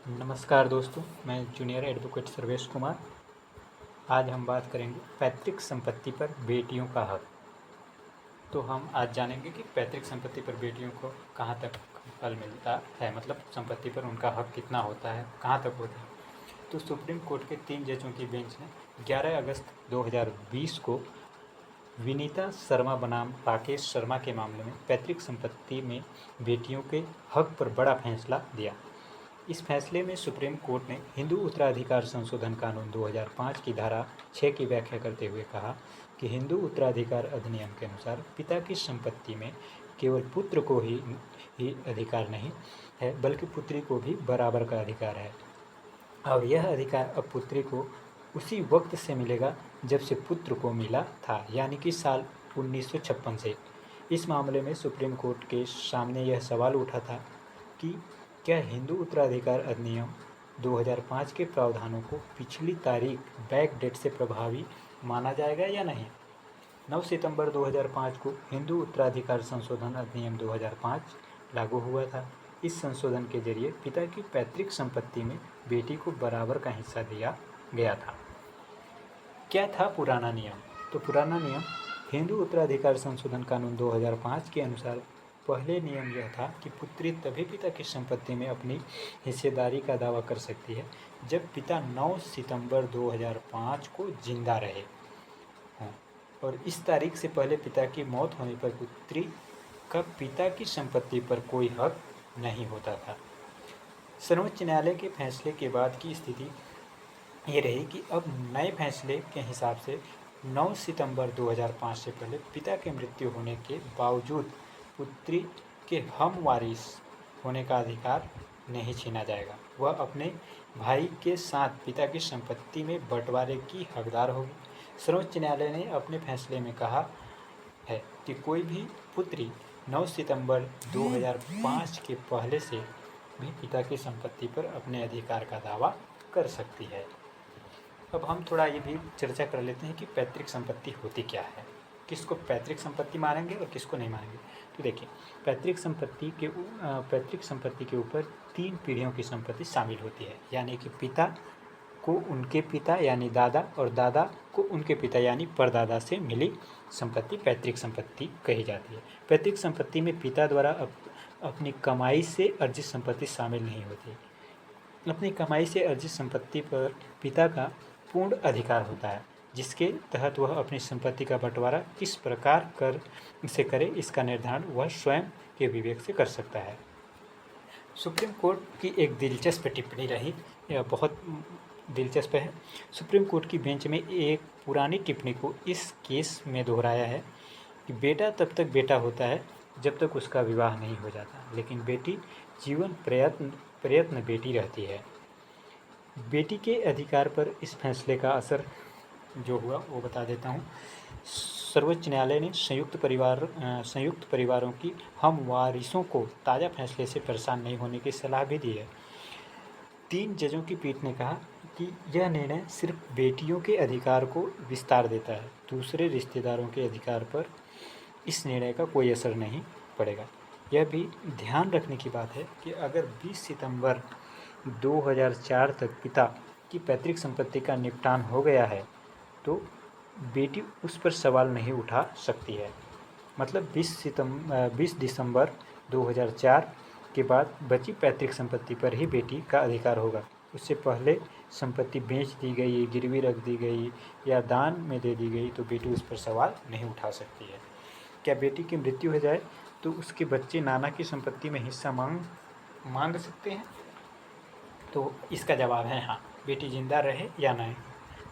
नमस्कार दोस्तों, मैं जूनियर एडवोकेट सर्वेश कुमार। आज हम बात करेंगे पैतृक संपत्ति पर बेटियों का हक। तो हम आज जानेंगे कि पैतृक संपत्ति पर बेटियों को कहाँ तक फल मिलता है, मतलब संपत्ति पर उनका हक कितना होता है, कहाँ तक होता है। तो सुप्रीम कोर्ट के 3 जजों की बेंच ने 11 अगस्त 2020 को विनीता शर्मा बनाम राकेश शर्मा के मामले में पैतृक संपत्ति में बेटियों के हक पर बड़ा फैसला दिया। इस फैसले में सुप्रीम कोर्ट ने हिंदू उत्तराधिकार संशोधन कानून 2005 की धारा 6 की व्याख्या करते हुए कहा कि हिंदू उत्तराधिकार अधिनियम के अनुसार पिता की संपत्ति में केवल पुत्र को ही अधिकार नहीं है, बल्कि पुत्री को भी बराबर का अधिकार है। अब यह अधिकार अब पुत्री को उसी वक्त से मिलेगा जब से पुत्र को मिला था, यानी कि साल 1956 से। इस मामले में सुप्रीम कोर्ट के सामने यह सवाल उठा था कि क्या हिंदू उत्तराधिकार अधिनियम 2005 के प्रावधानों को पिछली तारीख बैक डेट से प्रभावी माना जाएगा या नहीं। 9 सितंबर 2005 को हिंदू उत्तराधिकार संशोधन अधिनियम 2005 लागू हुआ था। इस संशोधन के जरिए पिता की पैतृक संपत्ति में बेटी को बराबर का हिस्सा दिया गया था। क्या था पुराना नियम? तो पुराना नियम हिंदू उत्तराधिकार संशोधन कानून 2005 के अनुसार पहले नियम यह था कि पुत्री तभी पिता की संपत्ति में अपनी हिस्सेदारी का दावा कर सकती है जब पिता 9 सितंबर 2005 को जिंदा रहे हों, और इस तारीख से पहले पिता की मौत होने पर पुत्री का पिता की संपत्ति पर कोई हक नहीं होता था। सर्वोच्च न्यायालय के फैसले के बाद की स्थिति ये रही कि अब नए फैसले के हिसाब से 9 सितंबर 2005 से पहले पिता की मृत्यु होने के बावजूद पुत्री के हम वारिस होने का अधिकार नहीं छीना जाएगा। वह अपने भाई के साथ पिता की संपत्ति में बंटवारे की हकदार होगी। सर्वोच्च न्यायालय ने अपने फैसले में कहा है कि कोई भी पुत्री 9 सितंबर 2005 के पहले से भी पिता की संपत्ति पर अपने अधिकार का दावा कर सकती है। अब हम थोड़ा ये भी चर्चा कर लेते हैं कि पैतृक संपत्ति होती क्या है, किसको पैतृक संपत्ति मानेंगे और किसको नहीं मानेंगे। तो देखिए, पैतृक संपत्ति के ऊपर 3 पीढ़ियों की संपत्ति शामिल होती है, यानी कि पिता को उनके पिता यानी दादा और दादा को उनके पिता यानी परदादा से मिली संपत्ति पैतृक संपत्ति कही जाती है। पैतृक संपत्ति में पिता द्वारा अपनी कमाई से अर्जित संपत्ति शामिल नहीं होती। अपनी कमाई से अर्जित संपत्ति पर पिता का पूर्ण अधिकार होता है, जिसके तहत वह अपनी संपत्ति का बंटवारा किस प्रकार से करे इसका निर्धारण वह स्वयं के विवेक से कर सकता है। सुप्रीम कोर्ट की एक दिलचस्प टिप्पणी रही, यह बहुत दिलचस्प है। सुप्रीम कोर्ट की बेंच में एक पुरानी टिप्पणी को इस केस में दोहराया है कि बेटा तब तक बेटा होता है जब तक उसका विवाह नहीं हो जाता, लेकिन बेटी जीवन प्रयत्न बेटी रहती है। बेटी के अधिकार पर इस फैसले का असर जो हुआ वो बता देता हूँ। सर्वोच्च न्यायालय ने संयुक्त परिवारों की हम वारिसों को ताज़ा फैसले से परेशान नहीं होने की सलाह भी दी है। 3 जजों की पीठ ने कहा कि यह निर्णय सिर्फ बेटियों के अधिकार को विस्तार देता है, दूसरे रिश्तेदारों के अधिकार पर इस निर्णय का कोई असर नहीं पड़ेगा। यह भी ध्यान रखने की बात है कि अगर 20 सितंबर 2004 तक पिता की पैतृक संपत्ति का निपटान हो गया है तो बेटी उस पर सवाल नहीं उठा सकती है। मतलब 20 दिसंबर 2004 के बाद बची पैतृक संपत्ति पर ही बेटी का अधिकार होगा। उससे पहले संपत्ति बेच दी गई, गिरवी रख दी गई या दान में दे दी गई तो बेटी उस पर सवाल नहीं उठा सकती है। क्या बेटी की मृत्यु हो जाए तो उसके बच्चे नाना की संपत्ति में हिस्सा मांग सकते हैं? तो इसका जवाब है हाँ। बेटी जिंदा रहे या नहीं,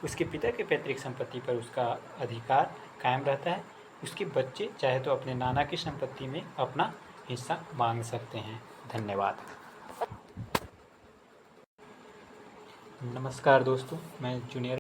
उसके पिता के पैतृक संपत्ति पर उसका अधिकार कायम रहता है। उसके बच्चे चाहे तो अपने नाना की संपत्ति में अपना हिस्सा मांग सकते हैं। धन्यवाद। नमस्कार दोस्तों, मैं जूनियर